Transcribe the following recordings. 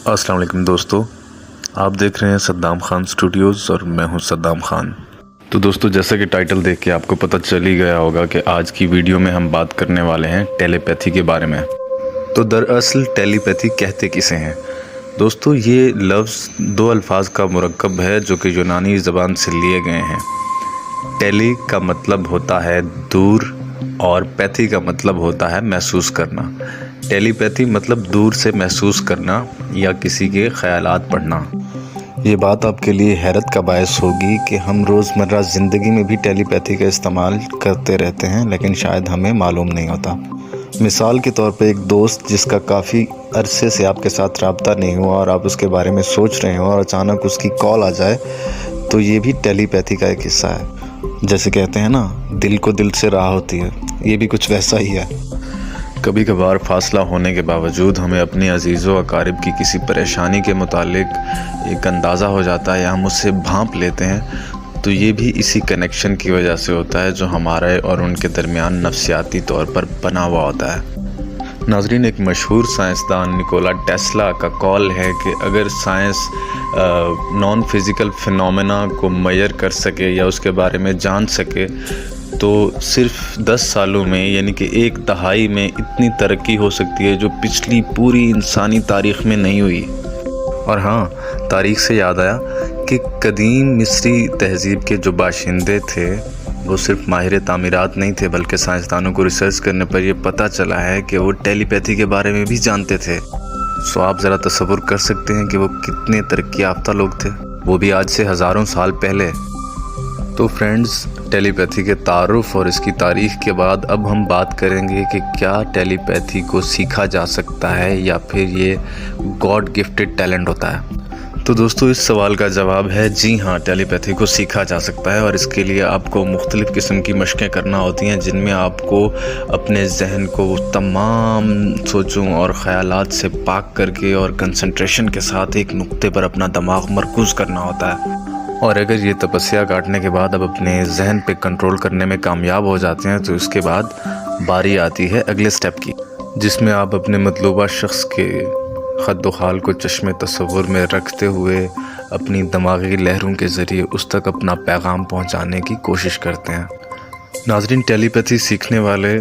अस्सलाम वालेकुम दोस्तों, आप देख रहे हैं सद्दाम खान स्टूडियोज़ और मैं हूं सद्दाम खान। तो दोस्तों, जैसा कि टाइटल देख के आपको पता चल ही गया होगा कि आज की वीडियो में हम बात करने वाले हैं टेलीपैथी के बारे में। तो दरअसल टेलीपैथी कहते किसे हैं दोस्तों? ये लफ्ज़ दो अल्फाज का मुरक्कब है जो कि यूनानी ज़बान से लिए गए हैं। टेली का मतलब होता है दूर और पैथी का मतलब होता है महसूस करना। टेलीपैथी मतलब दूर से महसूस करना या किसी के ख़यालात पढ़ना। ये बात आपके लिए हैरत का बायस होगी कि हम रोज़मर्रा ज़िंदगी में भी टेलीपैथी का इस्तेमाल करते रहते हैं, लेकिन शायद हमें मालूम नहीं होता। मिसाल के तौर पे एक दोस्त जिसका काफ़ी अरसे से आपके साथ रब्ता नहीं हुआ और आप उसके बारे में सोच रहे हो और अचानक उसकी कॉल आ जाए, तो ये भी टेलीपैथी का एक हिस्सा है। जैसे कहते हैं ना, दिल को दिल से राह होती है, ये भी कुछ वैसा ही है। कभी कभार फासला होने के बावजूद हमें अपने अजीज़ों अकारिब की किसी परेशानी के मुतालिक एक अंदाज़ा हो जाता है या हम उससे भांप लेते हैं, तो ये भी इसी कनेक्शन की वजह से होता है जो हमारे और उनके दरमियान नफ्सियाती तौर पर बना हुआ होता है। नाज़रीन, एक मशहूर साइंसदान निकोला टेस्ला का कॉल है कि अगर साइंस नॉन फिज़िकल फिनोमेना को मेजर कर सके या उसके बारे में जान सके तो सिर्फ 10 सालों में, यानी कि एक दहाई में इतनी तरक्की हो सकती है जो पिछली पूरी इंसानी तारीख़ में नहीं हुई। और हाँ, तारीख़ से याद आया कि कदीम मिस्री तहज़ीब के जो बाशिंदे थे वो सिर्फ माहिर तामीरात नहीं थे, बल्कि साइंसदानों को रिसर्च करने पर यह पता चला है कि वो टेलीपैथी के बारे में भी जानते थे। सो आप ज़रा तसव्वुर कर सकते हैं कि वो कितने तरक्की याफ्ता लोग थे, वो भी आज से हज़ारों साल पहले। तो फ्रेंड्स, टेलीपैथी के तारुफ और इसकी तारीख़ के बाद अब हम बात करेंगे कि क्या टेलीपैथी को सीखा जा सकता है या फिर ये गॉड गिफ्टेड टैलेंट होता है। तो दोस्तों, इस सवाल का जवाब है जी हाँ, टेलीपैथी को सीखा जा सकता है और इसके लिए आपको मुख्तलिफ़ किस्म की मशक़ें करना होती हैं, जिनमें आपको अपने जहन को तमाम सोचों और ख़यालात से पाक करके और कंसंट्रेशन के साथ एक नुक्ते पर अपना दिमाग मरकूज़ करना होता है। और अगर ये तपस्या काटने के बाद अब अपने जहन पे कंट्रोल करने में कामयाब हो जाते हैं, तो इसके बाद बारी आती है अगले स्टेप की, जिसमें आप अपने मतलूबा शख्स के ख़द्दो ख़ाल को चश्मे तसव्वुर में रखते हुए अपनी दिमागी लहरों के ज़रिए उस तक अपना पैगाम पहुंचाने की कोशिश करते हैं। नाज़रीन, टेलीपैथी सीखने वाले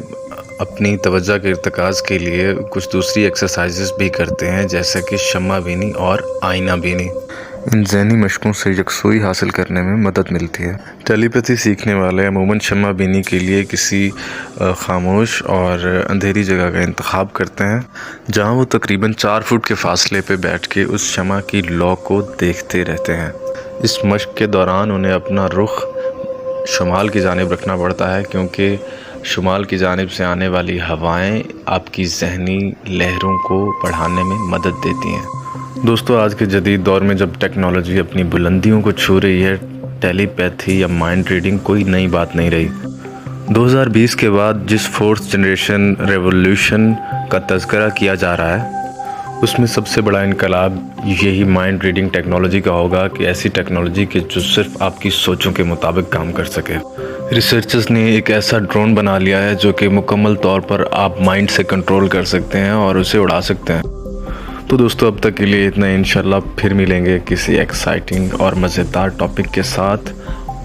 अपनी तवज्जो के इर्तिकाज़ के लिए कुछ दूसरी एक्सरसाइजेस भी करते हैं, जैसे कि शम्मा बीनी और आईना बीनी। इन ज़हनी मशकों से यकसुई हासिल करने में मदद मिलती है। टेलीपैथी सीखने वाले अमूमन शम्मा बीनी के लिए किसी खामोश और अंधेरी जगह का इंतखाब करते हैं, जहां वो तकरीबन 4 फुट के फासले पे बैठ के उस शम्मा की लौ को देखते रहते हैं। इस मशक के दौरान उन्हें अपना रुख शुमाल की जानिब रखना पड़ता है, क्योंकि शुमाल की जानिब से आने वाली हवाएं आपकी ज़हनी लहरों को बढ़ाने में मदद देती हैं। दोस्तों, आज के जदीद दौर में जब टेक्नोलॉजी अपनी बुलंदियों को छू रही है, टेलीपैथी या माइंड रीडिंग कोई नई बात नहीं रही। 2020 के बाद जिस फोर्थ जनरेशन रेवोल्यूशन का तज़किरा किया जा रहा है, उसमें सबसे बड़ा इनकलाब यही माइंड रीडिंग टेक्नोलॉजी का होगा कि ऐसी टेक्नोलॉजी कि जो सिर्फ आपकी सोचों के मुताबिक काम कर सके। रिसर्चर्स ने एक ऐसा ड्रोन बना लिया है जो कि मुकम्मल तौर पर आप माइंड से कंट्रोल कर सकते हैं और उसे उड़ा सकते हैं। तो दोस्तों, अब तक के लिए इतना। इंशाल्लाह फिर मिलेंगे किसी एक्साइटिंग और मज़ेदार टॉपिक के साथ।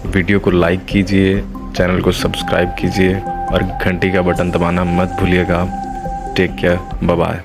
वीडियो को लाइक कीजिए, चैनल को सब्सक्राइब कीजिए और घंटी का बटन दबाना मत भूलिएगा। Take care, bye bye.